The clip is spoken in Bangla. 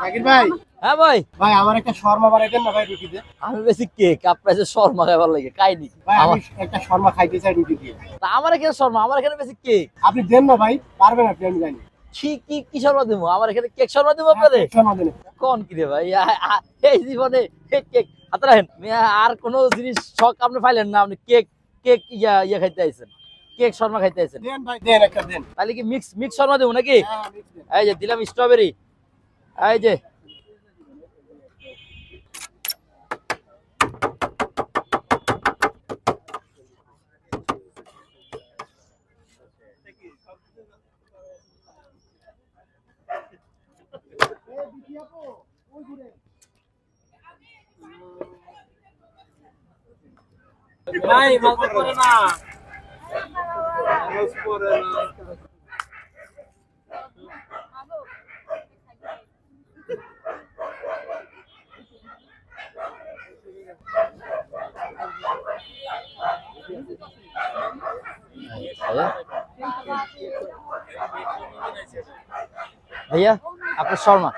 জাকির ভাই, হ্যাঁ ভাই, ভাই আমার একটা শর্মা বানাই দেন না ভাই রুটিতে। আমি বেশি কেক আপনার যে শর্মা খাবার লাগে খাইনি। ভাই আমি একটা শর্মা খাইতে চাই রুটি দিয়ে। আমার এখানে শর্মা, আমার এখানে বেশি কেক। আপনি দেন না ভাই, পারবেন আপনি, আমি জানি। কি কি কি শর্মা দেবো? আমার এখানে কেক শর্মা দেবো আপনাদের? শর্মা দেন। কোন কি রে ভাই, এই জীবনে কেক কেক হাতে রাখেন। আর কোনো জিনিস শখ আপনি পাইলেন না? আপনি কেক কেক ইয়া খাইতে আইছেন, কেক শর্মা খাইতে আইছেন। দেন ভাই, দেন একটা দেন। তাহলে কি মিক্স মিক্স শর্মা দেবো নাকি? হ্যাঁ মিক্স দেন। এই যে দিলাম স্ট্রবেরি, এই যে ভাই মাল করে না, মাল করে না। ভাইয়া আপনার শর্মা।